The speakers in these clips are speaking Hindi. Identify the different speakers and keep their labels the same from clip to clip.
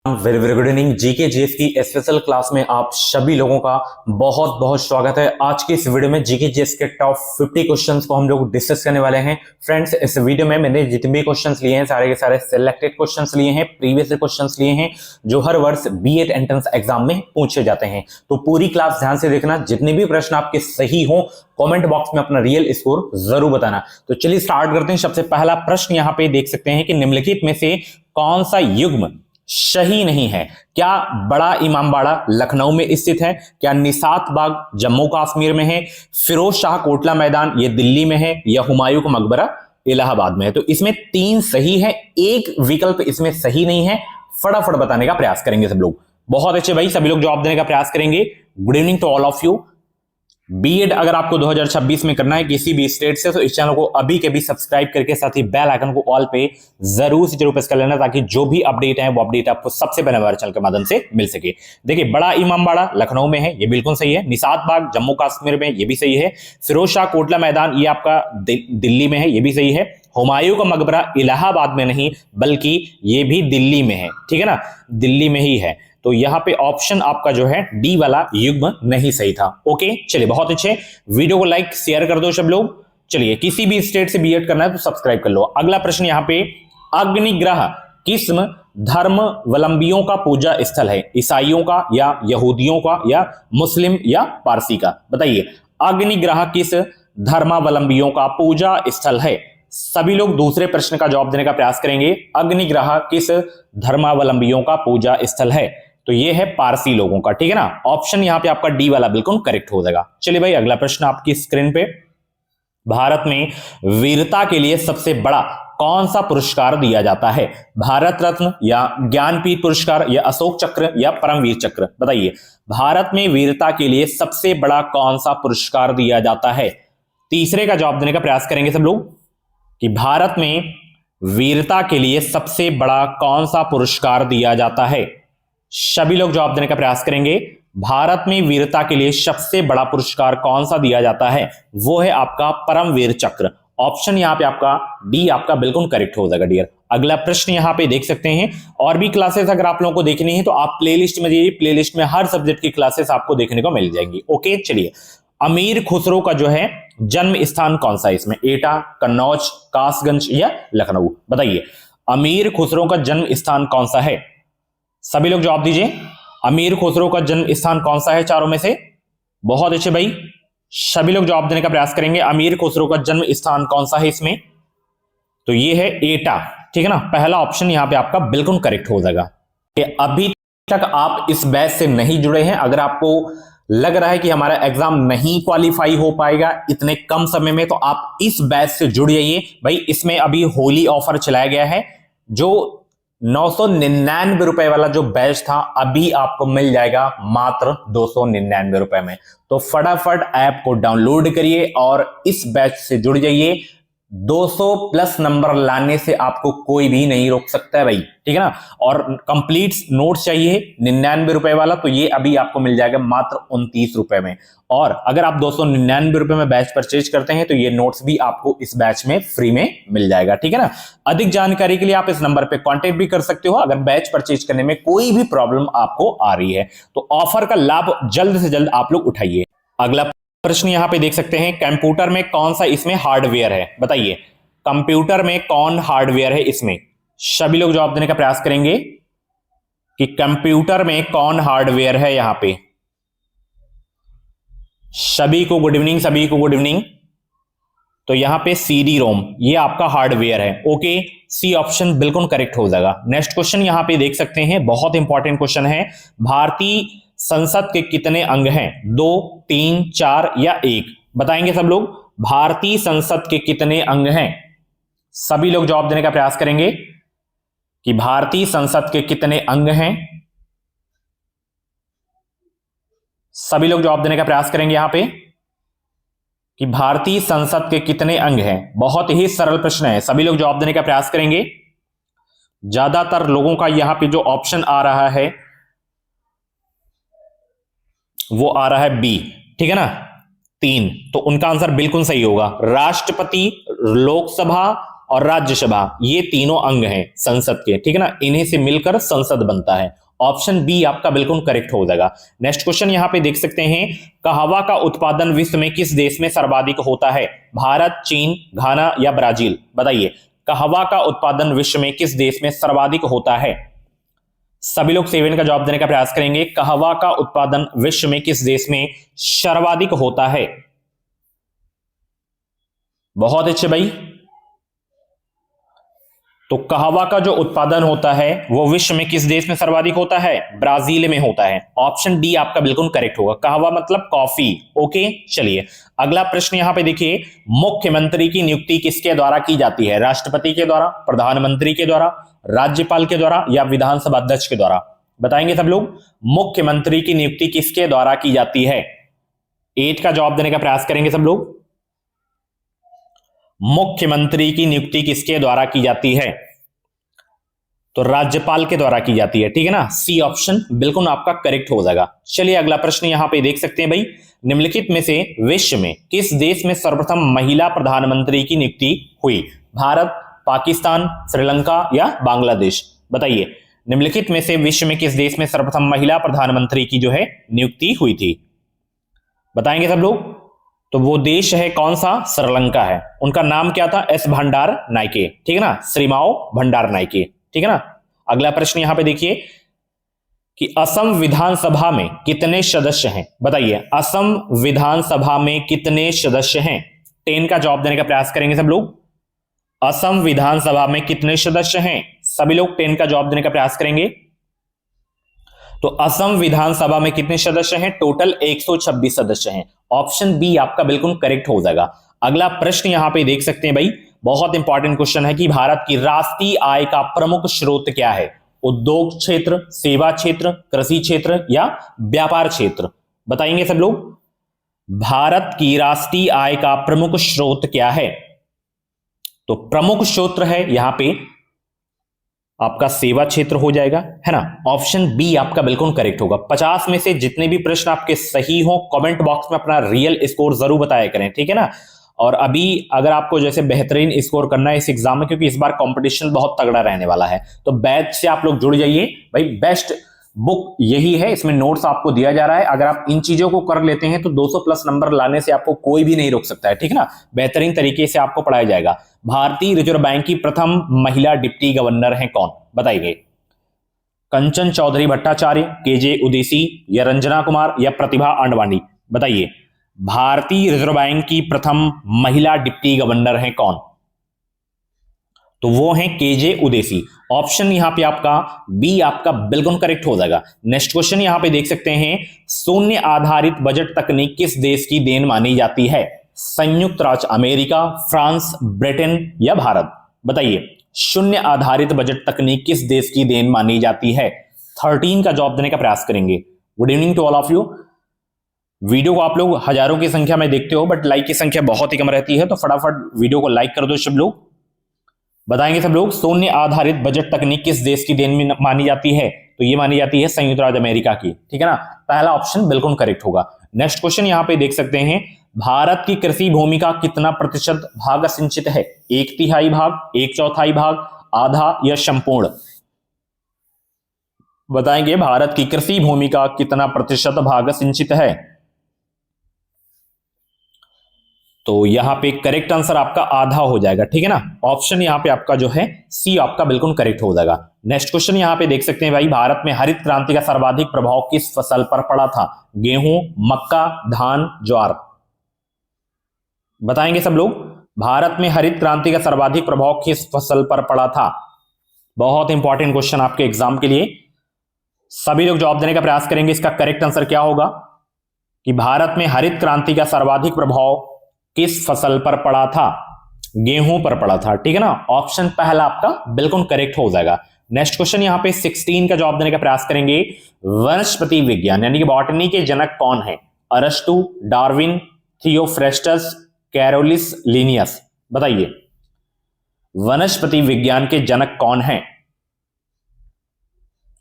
Speaker 1: Very very good evening. GK GS की स्पेशल क्लास में आप सभी लोगों का बहुत बहुत स्वागत है। आज की इस वीडियो में जीके जीएस के टॉप 50 क्वेश्चंस को हम लोग डिस्कस करने वाले हैं। फ्रेंड्स, इस वीडियो में मैंने जितने भी क्वेश्चंस लिए हैं सारे के सारे सिलेक्टेड क्वेश्चंस लिए हैं, प्रीवियस क्वेश्चंस लिए हैं जो हर वर्ष बीएड एंट्रेंस एग्जाम में पूछे जाते हैं। तो पूरी क्लास ध्यान से देखना, जितने भी प्रश्न आपके सही हो कमेंट बॉक्स में अपना रियल स्कोर जरूर बताना। तो चलिए स्टार्ट करते हैं। सबसे पहला प्रश्न यहाँ पे देख सकते हैं कि निम्नलिखित में से कौन सा युग्म सही नहीं है? क्या बड़ा इमामबाड़ा लखनऊ में स्थित है? क्या निसात बाग जम्मू कश्मीर में है? फिरोज शाह कोटला मैदान ये दिल्ली में है? या हुमायूं का मकबरा इलाहाबाद में है? तो इसमें 3 सही है, एक विकल्प इसमें सही नहीं है। फटाफट बताने का प्रयास करेंगे सब लोग। बहुत अच्छे भाई, सभी लोग जवाब देने का प्रयास करेंगे। Good evening to all of you. BEd अगर आपको 2026 में करना है किसी भी स्टेट से, तो इस चैनल को अभी के भी सब्सक्राइब करके साथ ही बेल आइकन को ऑल पे जरूर से जरूर प्रेस कर लेना, ताकि जो भी अपडेट है वो अपडेट आपको सबसे पहले हमारे चैनल के माध्यम से मिल सके। देखिए, बड़ा इमामबाड़ा लखनऊ में है, ये बिल्कुल सही है। निसात बाग जम्मू कश्मीर में, ये भी सही है। फिरोज शाह कोटला मैदान ये आपका दिल्ली में है, ये भी सही है। हुमायूं का मकबरा इलाहाबाद में नहीं बल्कि ये भी दिल्ली में है, ठीक है ना, दिल्ली में ही है। तो यहां पे ऑप्शन आपका जो है डी वाला युग्म नहीं सही था। ओके, चलिए बहुत अच्छे। वीडियो को लाइक शेयर कर दो सब लोग। चलिए, किसी भी स्टेट से बीएड करना है तो सब्सक्राइब कर लो। अगला प्रश्न यहां पे, अग्निग्रह किस धर्मावलंबियों का पूजा स्थल है? ईसाइयों का या यहूदियों का या मुस्लिम या पारसी का? बताइए, अग्निग्रह किस धर्मावलंबियों का पूजा स्थल है? सभी लोग दूसरे प्रश्न का जवाब देने का प्रयास करेंगे। अग्निग्रह किस धर्मावलंबियों का पूजा स्थल है? तो ये है पारसी लोगों का, ठीक है ना। ऑप्शन यहां पे आपका डी वाला बिल्कुल करेक्ट हो जाएगा। चलिए भाई, अगला प्रश्न आपकी स्क्रीन पे। भारत में वीरता के लिए सबसे बड़ा कौन सा पुरस्कार दिया जाता है? भारत रत्न या ज्ञानपीठ पुरस्कार या अशोक चक्र या परमवीर चक्र? बताइए, भारत में वीरता के लिए सबसे बड़ा कौन सा पुरस्कार दिया जाता है? तीसरे का जवाब देने का प्रयास करेंगे सब लोग कि भारत में वीरता के लिए सबसे बड़ा कौन सा पुरस्कार दिया जाता है? सभी लोग जवाब देने का प्रयास करेंगे। भारत में वीरता के लिए सबसे बड़ा पुरस्कार कौन सा दिया जाता है? वो है आपका परमवीर चक्र। ऑप्शन यहां पे आपका डी आपका बिल्कुल करेक्ट हो जाएगा डियर। अगला प्रश्न यहां पे देख सकते हैं। और भी क्लासेस अगर आप लोगों को देखनी है तो आप प्लेलिस्ट में जाइए, प्लेलिस्ट में हर सब्जेक्ट की क्लासेस आपको देखने को मिल जाएंगी। ओके, चलिए, अमीर खुसरो का जो है जन्म स्थान कौन सा है इसमें? एटा, कन्नौज, कासगंज या लखनऊ? बताइए, अमीर खुसरो का जन्म स्थान कौन सा है? सभी लोग जवाब दीजिए। अमीर खुसरो का जन्म स्थान कौन सा है चारों में से? बहुत अच्छे भाई, सभी लोग जवाब देने का प्रयास करेंगे। अमीर खुसरो का जन्म स्थान कौन सा है इसमें? तो ये है एटा, ठीक है ना। पहला ऑप्शन यहां पे आपका बिल्कुल करेक्ट हो जाएगा। अभी तक आप इस बैच से नहीं जुड़े हैं, अगर आपको लग रहा है कि हमारा एग्जाम नहीं क्वालिफाई हो पाएगा इतने कम समय में, तो आप इस बैच से जुड़ जाइए भाई। इसमें अभी होली ऑफर चलाया गया है। जो 999 रुपए वाला जो बैच था अभी आपको मिल जाएगा मात्र 299 रुपए में। तो फटाफट ऐप को डाउनलोड करिए और इस बैच से जुड़ जाइए। 200 प्लस नंबर लाने से आपको कोई भी नहीं रोक सकता है भाई, ठीक है ना। और कंप्लीट नोट्स चाहिए 99 रुपए वाला, तो ये अभी आपको मिल जाएगा मात्र 29 रुपए में। और अगर आप 299 रुपए में बैच परचेज करते हैं तो ये नोट्स भी आपको इस बैच में फ्री में मिल जाएगा, ठीक है ना। अधिक जानकारी के लिए आप इस नंबर पे कांटेक्ट भी कर सकते हो अगर बैच परचेज करने में कोई भी प्रॉब्लम आपको आ रही है। तो ऑफर का लाभ जल्द से जल्द आप लोग उठाइए। अगला प्रश्न यहां पे देख सकते हैं, कंप्यूटर में कौन सा इसमें हार्डवेयर है? बताइए, कंप्यूटर में कौन हार्डवेयर है इसमें? सभी लोग जवाब देने का प्रयास करेंगे कि कंप्यूटर में कौन हार्डवेयर है यहां पे। सभी को गुड इवनिंग, सभी को गुड इवनिंग। तो यहां पे सीडी रोम ये आपका हार्डवेयर है। ओके, सी ऑप्शन बिल्कुल करेक्ट हो जाएगा। नेक्स्ट क्वेश्चन यहां पे देख सकते हैं, बहुत इंपॉर्टेंट क्वेश्चन है। भारतीय संसद के कितने अंग हैं? 2, 3, 4 या 1? बताएंगे सब लोग, भारतीय संसद के कितने अंग हैं? सभी लोग जवाब देने का प्रयास करेंगे कि भारतीय संसद के कितने अंग हैं। सभी लोग जवाब देने का प्रयास करेंगे यहां पे कि भारतीय संसद के कितने अंग हैं। बहुत ही सरल प्रश्न है, सभी लोग जवाब देने का प्रयास करेंगे। ज्यादातर लोगों का यहां पे जो ऑप्शन आ रहा है वो आ रहा है बी, ठीक है ना, 3। तो उनका आंसर बिल्कुल सही होगा। राष्ट्रपति, लोकसभा और राज्यसभा, ये तीनों अंग हैं संसद के, ठीक है ना, इन्हीं से मिलकर संसद बनता है। ऑप्शन बी आपका बिल्कुल करेक्ट हो जाएगा। नेक्स्ट क्वेश्चन यहां पे देख सकते हैं, कहवा का उत्पादन विश्व में किस देश में सर्वाधिक होता है? भारत, चीन, घाना या ब्राजील? बताइए, कहवा का उत्पादन विश्व में किस देश में सर्वाधिक होता है? सभी लोग 7 का जवाब देने का प्रयास करेंगे। कहवा का उत्पादन विश्व में किस देश में सर्वाधिक होता है? बहुत अच्छे भाई। तो कहवा का जो उत्पादन होता है वो विश्व में किस देश में सर्वाधिक होता है? ब्राजील में होता है। ऑप्शन डी आपका बिल्कुल करेक्ट होगा। कहवा मतलब कॉफी। ओके, चलिए अगला प्रश्न यहां पे देखिए, मुख्यमंत्री की नियुक्ति किसके द्वारा की जाती है? राष्ट्रपति के द्वारा, प्रधानमंत्री के द्वारा, राज्यपाल के द्वारा या विधानसभा अध्यक्ष के द्वारा? बताएंगे सब लोग, मुख्यमंत्री की नियुक्ति किसके द्वारा की जाती है? 8 का जवाब देने का प्रयास करेंगे सब लोग। मुख्यमंत्री की नियुक्ति किसके द्वारा की जाती है? तो राज्यपाल के द्वारा की जाती है, ठीक है ना। सी ऑप्शन बिल्कुल आपका करेक्ट हो जाएगा। चलिए अगला प्रश्न यहां पे देख सकते हैं भाई, निम्नलिखित में से विश्व में किस देश में सर्वप्रथम महिला प्रधानमंत्री की नियुक्ति हुई? भारत, पाकिस्तान, श्रीलंका या बांग्लादेश? बताइए, निम्नलिखित में से विश्व में किस देश में सर्वप्रथम महिला प्रधानमंत्री की जो है नियुक्ति हुई थी? बताएंगे सब लोग। तो वो देश है कौन सा? श्रीलंका है। उनका नाम क्या था? एस भंडार नायके, ठीक है ना, श्रीमाओ भंडार नायके, ठीक है ना। अगला प्रश्न यहां पे देखिए कि असम विधानसभा में कितने सदस्य हैं? बताइए, असम विधानसभा में कितने सदस्य हैं? 10 का जवाब देने का प्रयास करेंगे सब लोग। असम विधानसभा में कितने सदस्य हैं? सभी लोग 10 का जवाब देने का प्रयास करेंगे। तो असम विधानसभा में कितने सदस्य हैं? टोटल 126 सदस्य हैं। ऑप्शन बी आपका बिल्कुल करेक्ट हो जाएगा। अगला प्रश्न यहां पे देख सकते हैं भाई, बहुत इंपॉर्टेंट क्वेश्चन है कि भारत की राष्ट्रीय आय का प्रमुख स्रोत क्या है? उद्योग क्षेत्र, सेवा क्षेत्र, कृषि क्षेत्र या व्यापार क्षेत्र? बताएंगे सब लोग। भारत की राष्ट्रीय आय का प्रमुख स्रोत क्या है? तो प्रमुख स्रोत है यहां पे आपका सेवा क्षेत्र हो जाएगा, है ना। ऑप्शन बी आपका बिल्कुल करेक्ट होगा। 50 में से जितने भी प्रश्न आपके सही हो, कमेंट बॉक्स में अपना रियल स्कोर जरूर बताया करें, ठीक है ना। और अभी अगर आपको जैसे बेहतरीन स्कोर करना है इस एग्जाम में, क्योंकि इस बार कंपटीशन बहुत तगड़ा रहने वाला है, तो बैच से आप लोग जुड़ जाइए भाई। बेस्ट बुक यही है, इसमें नोट्स आपको दिया जा रहा है। अगर आप इन चीजों को कर लेते हैं तो 200 प्लस नंबर लाने से आपको कोई भी नहीं रोक सकता है, ठीक है ना। बेहतरीन तरीके से आपको पढ़ाया जाएगा। भारतीय रिजर्व बैंक की प्रथम महिला डिप्टी गवर्नर हैं कौन? बताइए, कंचन चौधरी भट्टाचार्य, केजे उदेसी या रंजना कुमार या प्रतिभा आडवाणी? बताइए, भारतीय रिजर्व बैंक की प्रथम महिला डिप्टी गवर्नर हैं कौन? तो वो हैं केजे उदेसी। ऑप्शन यहां पे आपका बी आपका बिल्कुल करेक्ट हो जाएगा। नेक्स्ट क्वेश्चन यहां पे देख सकते हैं, शून्य आधारित बजट तकनीक किस देश की देन मानी जाती है? संयुक्त राज्य अमेरिका, फ्रांस, ब्रिटेन या भारत? बताइए, शून्य आधारित बजट तकनीक किस देश की देन मानी जाती है? 13 का जवाब देने का प्रयास करेंगे। Good evening to all of you. Video को आप लोग हजारों की संख्या में देखते हो, बट लाइक की संख्या बहुत ही कम रहती है, तो फटाफट वीडियो को लाइक कर दो सब लोग। बताएंगे सब लोग, शून्य आधारित बजट तकनीक किस देश की देन में मानी जाती है? तो ये मानी जाती है संयुक्त राज्य अमेरिका की, ठीक है ना। पहला ऑप्शन बिल्कुल करेक्ट होगा। नेक्स्ट क्वेश्चन यहां पे देख सकते हैं, भारत की कृषि भूमि का कितना प्रतिशत भाग सिंचित है? 1/3 भाग, 1/4 भाग, आधा या संपूर्ण? बताएंगे, भारत की कृषि भूमि का कितना प्रतिशत भाग सिंचित है? तो यहां पे करेक्ट आंसर आपका आधा हो जाएगा, ठीक है ना। ऑप्शन यहां पे आपका जो है सी आपका बिल्कुल करेक्ट हो जाएगा। नेक्स्ट क्वेश्चन यहां पे देख सकते हैं भाई, भारत में हरित क्रांति का सर्वाधिक प्रभाव किस फसल पर पड़ा था? गेहूं, मक्का, धान, ज्वार? बताएंगे सब लोग, भारत में हरित क्रांति का सर्वाधिक प्रभाव किस फसल पर पड़ा था? बहुत इंपॉर्टेंट क्वेश्चन आपके एग्जाम के लिए, सभी लोग जवाब देने का प्रयास करेंगे। इसका करेक्ट आंसर क्या होगा कि भारत में हरित क्रांति का सर्वाधिक प्रभाव किस फसल पर पड़ा था? गेहूं पर पड़ा था, ठीक है ना। ऑप्शन पहला आपका बिल्कुल करेक्ट हो जाएगा। नेक्स्ट क्वेश्चन यहां पे 16 का जवाब देने का प्रयास करेंगे। वनस्पति विज्ञान यानी कि बॉटनी के जनक कौन है? अरस्तु, डार्विन, थियोफ्रेस्टस, कैरोलिस लिनियस? बताइए, वनस्पति विज्ञान के जनक कौन है?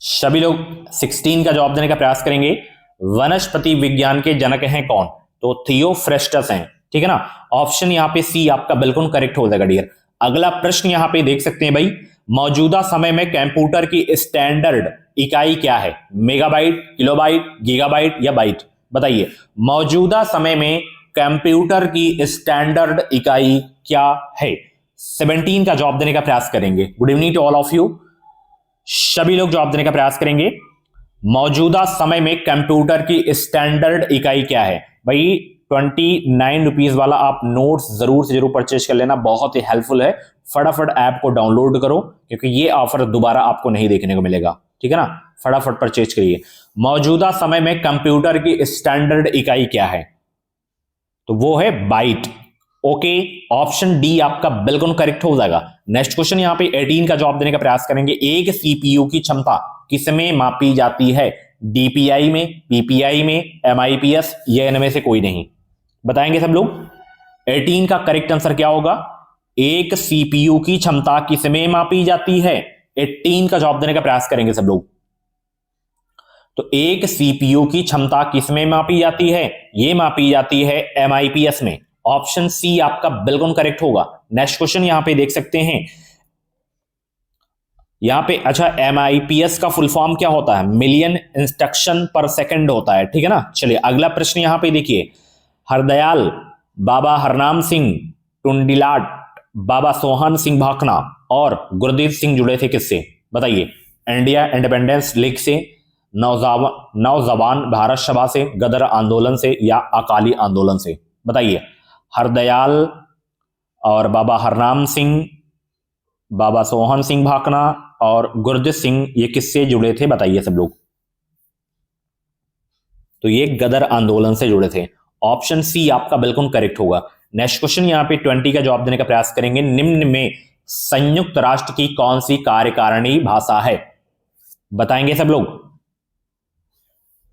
Speaker 1: सभी लोग 16 का जवाब देने का प्रयास करेंगे। वनस्पति विज्ञान के जनक हैं कौन? तो थियोफ्रेस्टस हैं, ठीक है ना। ऑप्शन यहां पे सी आपका बिल्कुल करेक्ट हो जाएगा डियर। अगला प्रश्न यहां पे देख सकते हैं भाई, मौजूदा समय में कंप्यूटर की स्टैंडर्ड इकाई क्या है? मेगाबाइट, किलोबाइट, गीगाबाइट या बाइट? बताइए, मौजूदा समय में कंप्यूटर की स्टैंडर्ड इकाई क्या है? 17 का जवाब देने का प्रयास करेंगे। Good evening to all of you, सभी लोग जवाब देने का प्रयास करेंगे। मौजूदा समय में कंप्यूटर की स्टैंडर्ड इकाई क्या है? भाई 29 रुपीज वाला आप नोट्स जरूर से जरूर परचेज कर लेना, बहुत ही हेल्पफुल है। फटाफट ऐप को डाउनलोड करो क्योंकि ये ऑफर दोबारा आपको नहीं देखने को मिलेगा, ठीक है ना। फटाफट परचेज करिए। मौजूदा समय में कंप्यूटर की स्टैंडर्ड इकाई क्या है? तो वो है बाइट। ओके, ऑप्शन डी आपका बिल्कुल करेक्ट हो जाएगा। नेक्स्ट क्वेश्चन यहां पे 18 का जवाब देने का प्रयास करेंगे। एक सीपीयू की क्षमता किसमें मापी जाती है? डीपीआई में, पीपीआई में, एमआईपीएस या इनमें से कोई नहीं? बताएंगे सब लोग। 18 का करेक्ट आंसर क्या होगा? एक सीपीयू की क्षमता किसमें मापी जाती है? 18 का जवाब देने का प्रयास करेंगे सब लोग। तो एक सीपीयू की क्षमता किसमें मापी जाती है? यह मापी जाती है एमआईपीएस में। ऑप्शन सी आपका बिल्कुल करेक्ट होगा। नेक्स्ट क्वेश्चन यहां पे देख सकते हैं, यहां पे अच्छा एमआईपीएस का फुल फॉर्म क्या होता है? मिलियन इंस्ट्रक्शन पर सेकंड होता है, ठीक है ना। चलिए अगला प्रश्न यहां पे देखिए, हरदयाल बाबा हरनाम सिंह टुंडिलाट बाबा सोहन सिंह भाखना और गुरदीप सिंह जुड़े थे किससे? बताइए, इंडिया इंडिपेंडेंस लीग से, नौजवान भारत सभा से, गदर आंदोलन से या अकाली आंदोलन से? बताइए, हरदयाल और बाबा हरनाम सिंह, बाबा सोहन सिंह भाखना और गुरदीप सिंह ये किससे जुड़े थे? बताइए सब लोग। तो ये गदर आंदोलन से जुड़े थे। ऑप्शन सी आपका बिल्कुल करेक्ट होगा। नेक्स्ट क्वेश्चन यहां पे 20 का जवाब देने का प्रयास करेंगे। निम्न में संयुक्त राष्ट्र की कौन सी कार्यकारिणी भाषा है? बताएंगे सब लोग।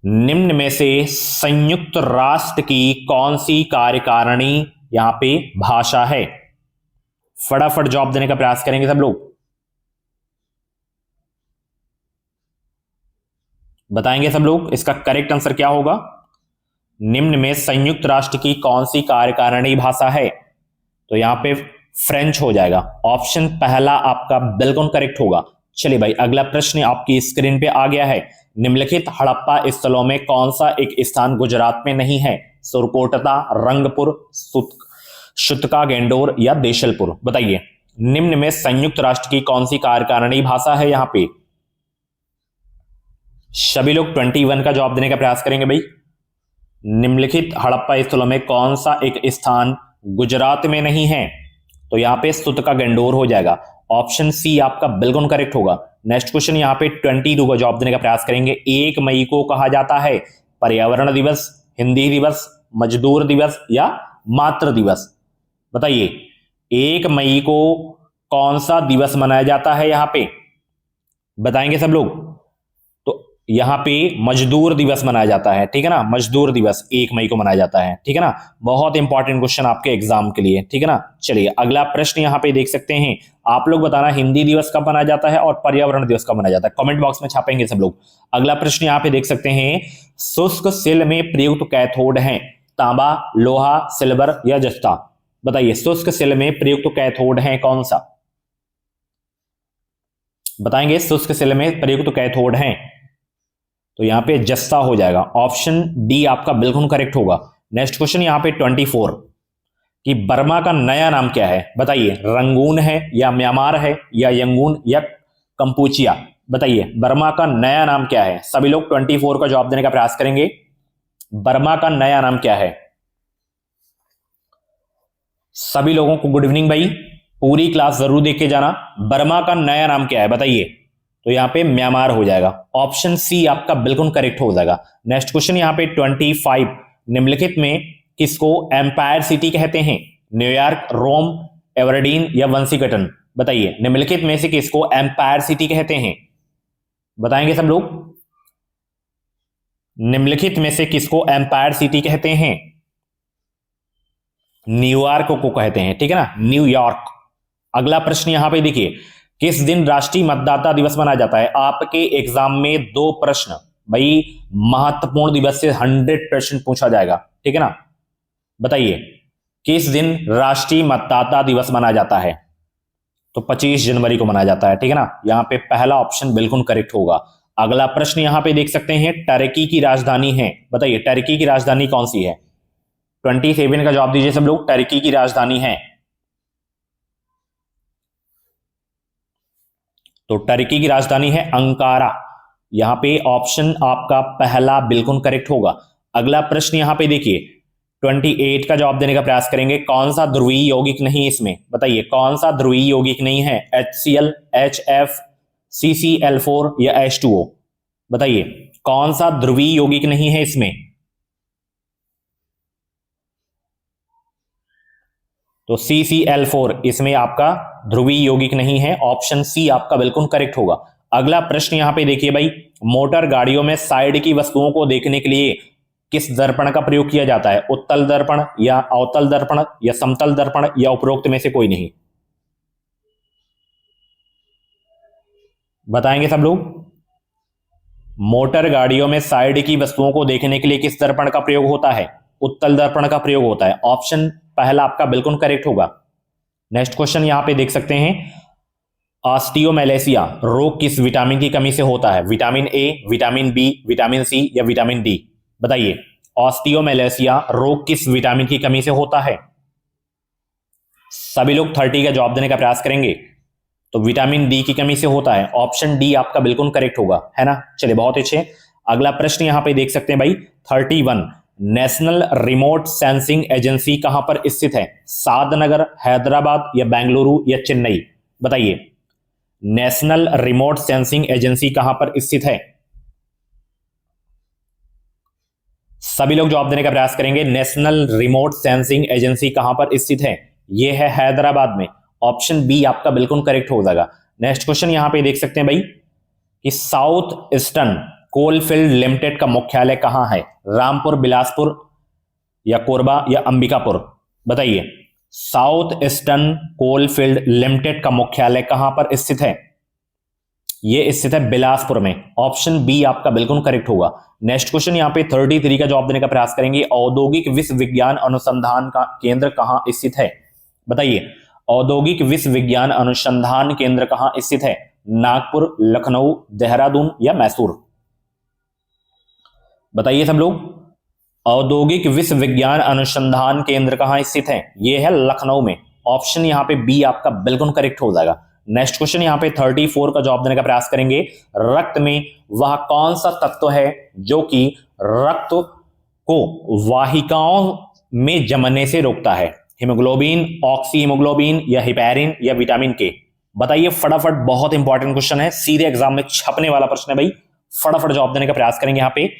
Speaker 1: निम्न में से संयुक्त राष्ट्र की कौन सी कार्यकारिणी यहां पे भाषा है? फटाफट जवाब देने का प्रयास करेंगे सब लोग। बताएंगे सब लोग इसका करेक्ट आंसर क्या होगा? निम्न में संयुक्त राष्ट्र की कौन सी कार्यकारिणी भाषा है? तो यहां पे फ्रेंच हो जाएगा। ऑप्शन पहला आपका बिल्कुल करेक्ट होगा। चलिए भाई अगला प्रश्न आपकी स्क्रीन पे आ गया है। निम्नलिखित हड़प्पा स्थलों में कौन सा एक स्थान गुजरात में नहीं है? सुरकोटता, रंगपुर, शुतका गेंडोर या देशलपुर? बताइए, निम्न में संयुक्त राष्ट्र की कौन सी कार्यकारिणी भाषा है? यहां पे सभी लोग 21 का जवाब देने का प्रयास करेंगे भाई। निम्नलिखित हड़प्पा स्थलों में कौन सा एक स्थान गुजरात में नहीं है? तो यहां पे शुतका गेंडोर हो जाएगा। ऑप्शन सी आपका बिल्कुल करेक्ट होगा। नेक्स्ट क्वेश्चन यहां पे 22 का जवाब देने का प्रयास करेंगे। 1 मई को कहा जाता है पर्यावरण दिवस, हिंदी दिवस, मजदूर दिवस या मातृ दिवस? बताइए, 1 मई को कौन सा दिवस मनाया जाता है यहां पे? बताएंगे सब लोग। तो यहां पे मजदूर दिवस मनाया जाता है, ठीक है ना। मजदूर दिवस 1 मई को मनाया जाता है, ठीक है ना। बहुत इंपॉर्टेंट क्वेश्चन आपके एग्जाम के लिए, ठीक है ना। चलिए अगला प्रश्न यहां पे देख सकते हैं। आप लोग बताना हिंदी दिवस कब मनाया जाता है और पर्यावरण दिवस कब मनाया जाता है, कमेंट बॉक्स में छापेंगे सब लोग। अगला प्रश्न यहां पे देख सकते हैं, शुष्क सेल में प्रयुक्त कैथोड है तांबा, लोहा, सिल्वर या जस्ता? बताइए, शुष्क सेल में प्रयुक्त कैथोड है कौन सा? बताएंगे, शुष्क सेल में प्रयुक्त कैथोड है तो यहां पे जस्ता हो जाएगा। ऑप्शन डी आपका बिल्कुल करेक्ट होगा। नेक्स्ट क्वेश्चन यहां पे 24 कि बर्मा का नया नाम क्या है? बताइए, रंगून है या म्यांमार है या यंगून या कंपूचिया? बताइए, बर्मा का नया नाम क्या है? सभी लोग 24 का जवाब देने का प्रयास करेंगे। बर्मा का नया नाम क्या है? सभी लोगों को गुड इवनिंग भाई, पूरी क्लास जरूर देख के जाना। बर्मा का नया नाम क्या है? बताइए। तो यहां पे म्यांमार हो जाएगा। ऑप्शन सी आपका बिल्कुल करेक्ट हो जाएगा। नेक्स्ट क्वेश्चन यहां पे 25, निम्नलिखित में किसको एम्पायर सिटी कहते हैं? न्यूयॉर्क, रोम, एवरडीन या वंशीकटन? बताइए, निम्नलिखित में से किसको एम्पायर सिटी कहते हैं? बताएंगे सब लोग। निम्नलिखित में से किसको एम्पायर सिटी कहते हैं? न्यूयॉर्क को कहते हैं, ठीक है ना, न्यूयॉर्क। अगला प्रश्न यहां पे देखिए, किस दिन राष्ट्रीय मतदाता दिवस मनाया जाता है? आपके एग्जाम में 2 प्रश्न भाई महत्वपूर्ण दिवस से 100% पूछा जाएगा, ठीक है ना। बताइए, किस दिन राष्ट्रीय मतदाता दिवस मनाया जाता है? तो 25 जनवरी को मनाया जाता है, ठीक है ना। यहां पे पहला ऑप्शन बिल्कुल करेक्ट होगा। अगला प्रश्न यहां पे देख सकते हैं, टर्की की राजधानी है, बताइए टर्की की राजधानी कौन सी है। 27 का जवाब दीजिए सब लोग, टर्की की राजधानी है। तो टर्की की राजधानी है अंकारा। यहां पे ऑप्शन आपका पहला बिल्कुल करेक्ट होगा। अगला प्रश्न यहां पे देखिए, 28 का जवाब देने का प्रयास करेंगे। कौन सा ध्रुवीय यौगिक नहीं इसमें, बताइए कौन सा ध्रुवीय यौगिक नहीं है। HCl, HF, CCl4 या H2O, बताइए कौन सा ध्रुवीय यौगिक नहीं है इसमें। तो CCl4 इसमें आपका ध्रुवीय यौगिक नहीं है, ऑप्शन सी आपका बिल्कुल करेक्ट होगा। अगला प्रश्न यहां पे देखिए भाई, मोटर गाड़ियों में साइड की वस्तुओं को देखने के लिए किस दर्पण का प्रयोग किया जाता है। उत्तल दर्पण या अवतल दर्पण या समतल दर्पण या उपरोक्त में से कोई नहीं, बताएंगे सब लोग। मोटर गाड़ियों में साइड की वस्तुओं को देखने के लिए किस दर्पण का प्रयोग होता है। उत्तल दर्पण का प्रयोग होता है, ऑप्शन पहला आपका बिल्कुल करेक्ट होगा। नेक्स्ट क्वेश्चन यहां पे देख सकते हैं, ऑस्टियोमेलेसिया रोग किस विटामिन की कमी से होता है। Vitamin A, vitamin B, vitamin C या विटामिन डी, बताइए ऑस्टियोमेलेसिया रोग किस विटामिन की कमी से होता है। सभी लोग 30 का जवाब देने का प्रयास करेंगे। तो विटामिन डी की कमी से होता है, ऑप्शन डी आपका बिल्कुल करेक्ट होगा, है ना। चलिए बहुत अच्छे। अगला प्रश्न यहां पे देख सकते हैं भाई, 31, नेशनल रिमोट सेंसिंग एजेंसी कहां पर स्थित है। सादनगर, हैदराबाद या बेंगलुरु या चेन्नई, बताइए नेशनल रिमोट सेंसिंग एजेंसी कहां पर स्थित है। सभी लोग जवाब देने का प्रयास करेंगे। नेशनल रिमोट सेंसिंग एजेंसी कहां पर स्थित है, यह है हैदराबाद में, ऑप्शन बी आपका बिल्कुल करेक्ट हो जाएगा। नेक्स्ट क्वेश्चन यहां पे देख सकते हैं भाई कि साउथ ईस्टर्न कोलफील्ड लिमिटेड का मुख्यालय कहां है। रामपुर, बिलासपुर या कोरबा या अंबिकापुर, बताइए साउथ ईस्टर्न कोलफील्ड लिमिटेड का मुख्यालय कहां पर स्थित है। यह स्थित है बिलासपुर में, ऑप्शन बी आपका बिल्कुल करेक्ट होगा। नेक्स्ट क्वेश्चन यहां पे 33 का जवाब देने का प्रयास करेंगे। औद्योगिक विश्वविज्ञान अनुसंधान का केंद्र कहां स्थित है, बताइए औद्योगिक विश्वविज्ञान अनुसंधान केंद्र कहां स्थित है। नागपुर, लखनऊ, देहरादून या मैसूर, बताइए सब लोग औद्योगिक विश्वविज्ञान अनुसंधान केंद्र कहां स्थित है। यह है लखनऊ में, ऑप्शन यहां पे बी आपका बिल्कुल करेक्ट हो जाएगा। नेक्स्ट क्वेश्चन यहां पे 34 का जवाब देने का प्रयास करेंगे। रक्त में वह कौन सा तत्व है जो कि रक्त को वाहिकाओं में जमने से रोकता है। हीमोग्लोबिन, ऑक्सी हीमोग्लोबिन या हिपैरिन या विटामिन के, बताइए फटाफट। बहुत इंपॉर्टेंट क्वेश्चन है, सीधे एग्जाम में छपने वाला प्रश्न है भाई, फटाफट जवाब देने का प्रयास करेंगे। यहां पे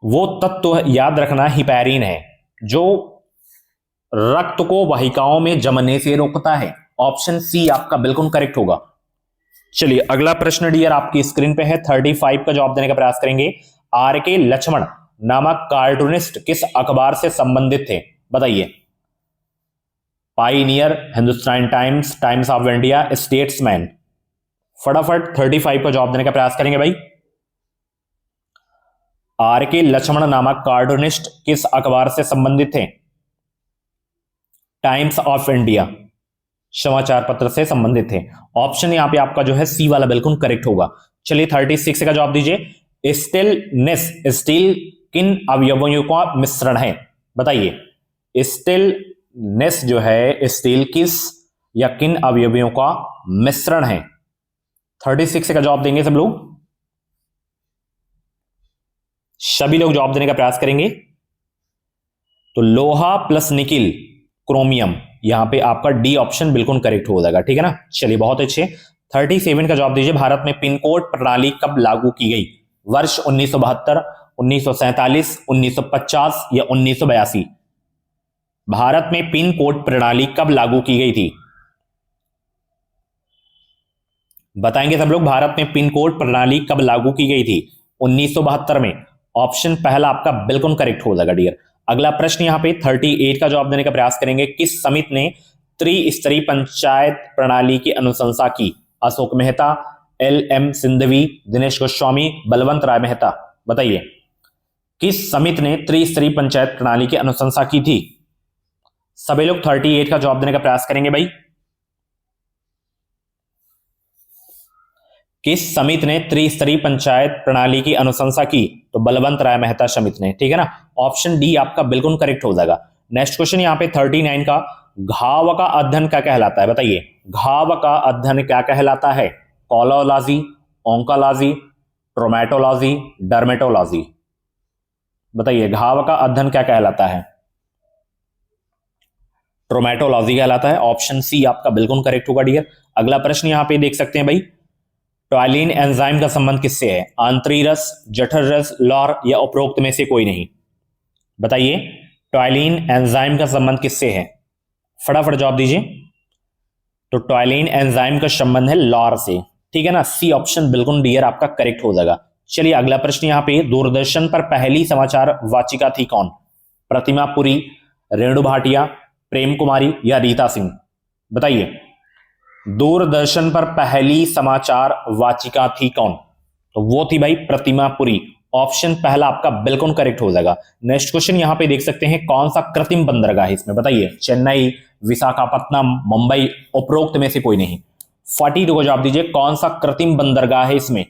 Speaker 1: वो तत्व याद रखना हिपैरिन है जो रक्त को वाहिकाओं में जमने से रोकता है, ऑप्शन सी आपका बिल्कुल करेक्ट होगा। चलिए अगला प्रश्न डियर आपकी स्क्रीन पे है, 35 का जवाब देने का प्रयास करेंगे। आर के लक्ष्मण नामक कार्टूनिस्ट किस अखबार से संबंधित थे, बताइए pioneer, Hindustan times, times of India, statesman, फटाफट 35 का जवाब देने का प्रयास करेंगे भाई। आर के लक्ष्मण नामक कार्टूनिस्ट किस अखबार से संबंधित थे। टाइम्स ऑफ इंडिया समाचार पत्र से संबंधित थे, ऑप्शन यहां पे आपका जो है सी वाला बिल्कुल करेक्ट होगा। चलिए 36 का जवाब दीजिए। स्टिलनेस स्टील किन अवयवों का मिश्रण है, बताइए स्टिलनेस जो है स्टील किस या किन अवयवों का मिश्रण है। 36 का जवाब देंगे सब लोग, सभी लोग जवाब देने का प्रयास करेंगे। तो लोहा प्लस निकिल क्रोमियम, यहां पे आपका डी ऑप्शन बिल्कुल करेक्ट हो जाएगा, ठीक है ना। चलिए बहुत अच्छे। 37 का जवाब दीजिए। भारत में पिन कोड प्रणाली कब लागू की गई। वर्ष 1972, 1947, 1950 या 1982, भारत में पिन कोड प्रणाली कब लागू की गई थी, बताएंगे सब लोग। भारत में पिन कोड प्रणाली कब लागू की गई थी। 1972 में, ऑप्शन पहला आपका बिल्कुल करेक्ट हो जाएगा डियर। अगला प्रश्न यहां पे 38 का जवाब देने का प्रयास करेंगे। किस समिति ने त्रिस्तरीय पंचायत प्रणाली की अनुशंसा की। अशोक मेहता, LM सिंधवी, दिनेश गोस्वामी, बलवंत राय मेहता, बताइए किस समिति ने त्रिस्तरीय पंचायत प्रणाली की अनुशंसा की थी। सभी लोग 38 का जवाब देने का प्रयास करेंगे भाई। किस समिति ने त्रिस्तरीय पंचायत प्रणाली की अनुशंसा की? तो बलवंत राय मेहता समिति ने, ठीक है ना। ऑप्शन डी आपका बिल्कुल करेक्ट हो जाएगा। नेक्स्ट क्वेश्चन यहाँ पे 39 का, घाव का अध्ययन क्या कहलाता है? बताइए, घाव का अध्ययन क्या कहलाता है? कॉलोलॉजी, ओंकोलॉजी, ट्रोमेटोलॉजी, डर्मेटोलॉजी। बताइए, घाव का अध्ययन क्या कहलाता है? ट्रोमेटोलॉजी कहलाता है। ऑप्शन सी आपका बिल्कुल करेक्ट होगा डियर। अगला प्रश्न यहां पे देख सकते हैं भाई, टॉयलिन एंजाइम का संबंध किससे है? आंतरी रस, जठर रस, लौर या उपरोक्त में से कोई नहीं? बताइए, टॉयलिन एंजाइम का संबंध किससे है? फटाफट जवाब दीजिए। तो टॉयलिन एंजाइम का संबंध है लौर से, ठीक है ना। सी ऑप्शन बिल्कुल डियर आपका करेक्ट हो जाएगा। चलिए अगला प्रश्न यहां पे, दूरदर्शन पर पहली समाचार वाचिका थी कौन? प्रतिमा पुरी, रेणु भाटिया, प्रेम कुमारी या रीता सिंह? बताइए, दूरदर्शन पर पहली समाचार वाचिका थी कौन? तो वो थी भाई प्रतिमा पुरी। ऑप्शन पहला आपका बिल्कुल करेक्ट हो जाएगा। नेक्स्ट क्वेश्चन यहां पे देख सकते हैं, कौन सा कृत्रिम बंदरगाह है इसमें? बताइए, चेन्नई, विशाखापट्टनम, मुंबई, उपरोक्त में से कोई नहीं? 42 को जवाब दीजिए, कौन सा कृत्रिम बंदरगाह है इसमें?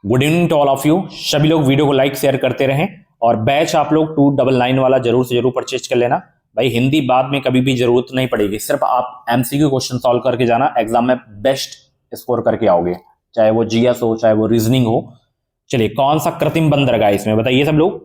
Speaker 1: Good evening to all of you. सभी लोग वीडियो को लाइक शेयर करते रहें और बैच आप लोग 299 वाला जरूर से जरूर परचेज कर लेना भाई। हिंदी बाद में कभी भी जरूरत नहीं पड़ेगी, सिर्फ आप एमसीक्यू क्वेश्चन सॉल्व करके जाना, एग्जाम में बेस्ट स्कोर करके आओगे, चाहे वो जीएस हो चाहे वो रीजनिंग हो। चलिए, कौन सा कृत्रिम बंदरगाह इसमें? बताइए सब लोग।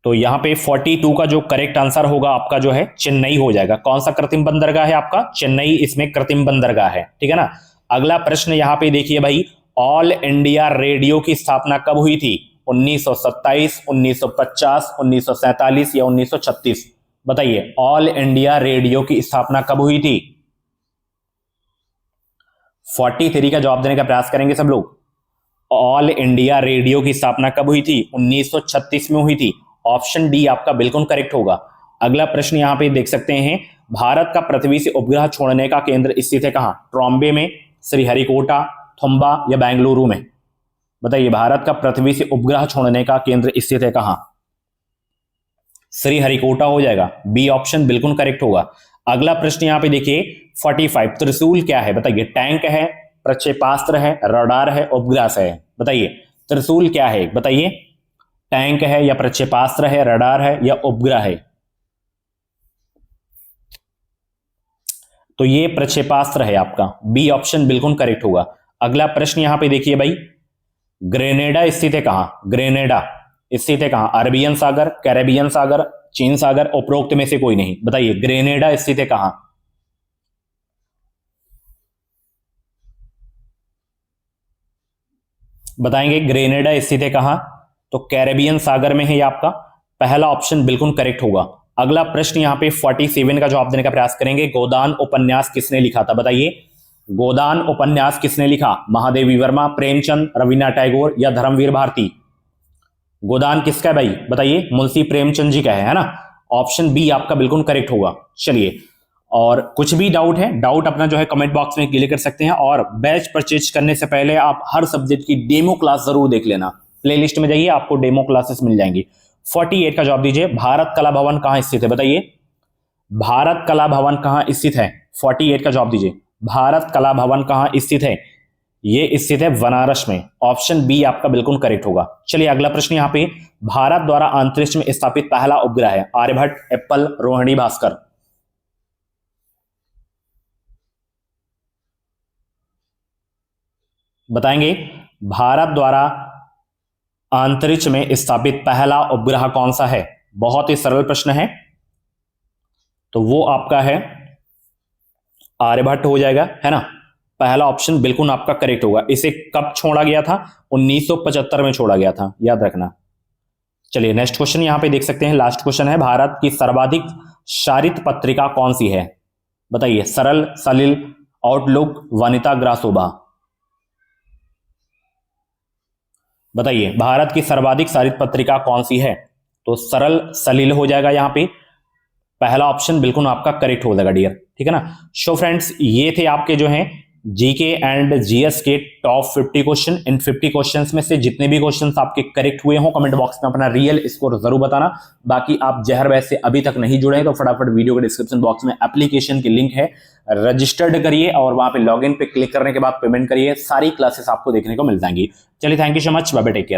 Speaker 1: तो यहां पे 42 का जो करेक्ट आंसर होगा आपका जो है चेन्नई हो जाएगा। कौन सा कृत्रिम बंदरगाह है आपका? चेन्नई इसमें कृत्रिम बंदरगाह है, ठीक है ना। अगला प्रश्न यहां पे देखिए भाई, ऑल इंडिया रेडियो की स्थापना कब हुई थी? 1927, 1950, 1947 या 1936? बताइए, ऑल इंडिया रेडियो की स्थापना कब हुई थी? 43 का जवाब देने का प्रयास करेंगे सब लोग। ऑल इंडिया रेडियो की स्थापना कब हुई थी? 1936 में हुई थी। ऑप्शन डी आपका बिल्कुल करेक्ट होगा। अगला प्रश्न यहां पे देख सकते हैं, भारत का पृथ्वी से उपग्रह छोड़ने का केंद्र स्थित है कहां? ट्रॉम्बे में, श्रीहरिकोटा, थुम्बा या बेंगलुरु में? बताइए, भारत का पृथ्वी से उपग्रह छोड़ने का केंद्र स्थित है कहां? श्रीहरिकोटा हो जाएगा। बी ऑप्शन बिल्कुल करेक्ट होगा। अगला प्रश्न यहां पे देखिए 45, त्रिशूल क्या है? बताइए, टैंक है, प्रक्षेपास्त्र है, रडार है, उपग्रह है? बताइए, त्रिशूल क्या है? बताइए, टैंक है या प्रक्षेपास्त्र है, रडार है या उपग्रह है? तो ये प्रक्षेपास्त्र है आपका। बी ऑप्शन बिल्कुल करेक्ट होगा। अगला प्रश्न यहां पे देखिए भाई, ग्रेनेडा स्थित है कहां? ग्रेनेडा स्थित है कहां? अरबियन सागर, कैरेबियन सागर, चीन सागर, उपरोक्त में से कोई नहीं? बताइए, ग्रेनेडा स्थित है कहां? बताएंगे, ग्रेनेडा स्थित है कहां? तो कैरेबियन सागर में है ये आपका। पहला ऑप्शन बिल्कुल करेक्ट होगा। अगला प्रश्न यहां पे 47 का जवाब देने का प्रयास करेंगे, गोदान उपन्यास किसने लिखा था? बताइए, गोदान उपन्यास किसने लिखा? महादेवी वर्मा, प्रेमचंद, रवीन्द्रनाथ टैगोर या धर्मवीर भारती? गोदान किसका है भाई? बताइए, मुंशी प्रेमचंद जी का है ना। ऑप्शन बी आपका बिल्कुल करेक्ट होगा। चलिए, और कुछ भी डाउट है, डाउट अपना जो है कमेंट बॉक्स में क्लियर कर सकते हैं। और बैच परचेज करने से पहले आप हर सब्जेक्ट की डेमो क्लास जरूर देख लेना। प्लेलिस्ट में जाइए, आपको डेमो क्लासेस मिल जाएंगी। 48 का जवाब दीजिए, भारत कला भवन कहां स्थित है? बताइए, भारत कला भवन कहां स्थित है? 48 का जवाब दीजिए, भारत कला भवन कहां स्थित है? ये स्थित है बनारस में। ऑप्शन बी आपका बिल्कुल करेक्ट होगा। चलिए अगला प्रश्न यहां पे, भारत द्वारा अंतरिक्ष में स्थापित पहला उपग्रह है? आर्यभट्ट, एप्पल, रोहिणी, भास्कर? बताएंगे, भारत द्वारा अंतरिक्ष में स्थापित पहला उपग्रह कौन सा है? बहुत ही सरल प्रश्न है। तो वो आपका है आर्यभट्ट हो जाएगा, है ना। पहला ऑप्शन बिल्कुल आपका करेक्ट होगा। इसे कब छोड़ा गया था? 1975 में छोड़ा गया था, याद रखना। चलिए नेक्स्ट क्वेश्चन यहां पे देख सकते हैं, लास्ट क्वेश्चन है, भारत की सर्वाधिक शारित पत्रिका कौन सी है? बताइए, सरल, सलिल, आउटलुक, वनिता, ग्रासोबा? बताइए, भारत की सर्वाधिक शारित पत्रिका कौन सी है? तो सरल, सलिल हो जाएगा यहां पे। पहला ऑप्शन बिल्कुल आपका करेक्ट हो जाएगा डियर, ठीक है ना। सो फ्रेंड्स, ये थे आपके जो हैं जीके एंड जीएस के टॉप 50 क्वेश्चन। इन 50 क्वेश्चंस में से जितने भी क्वेश्चंस आपके करेक्ट हुए हों कमेंट बॉक्स में अपना रियल स्कोर जरूर बताना। बाकी आप जहर बैच से अभी तक नहीं जुड़े हैं तो फटाफट वीडियो के डिस्क्रिप्शन बॉक्स में एप्लीकेशन की लिंक है, रजिस्टर्ड करिए और वहां पे लॉगिन पे क्लिक करने के बाद पेमेंट करिए। सारी क्लासेस आपको देखने को मिल जाएंगी। चलिए, thank you so much, bye bye, take care.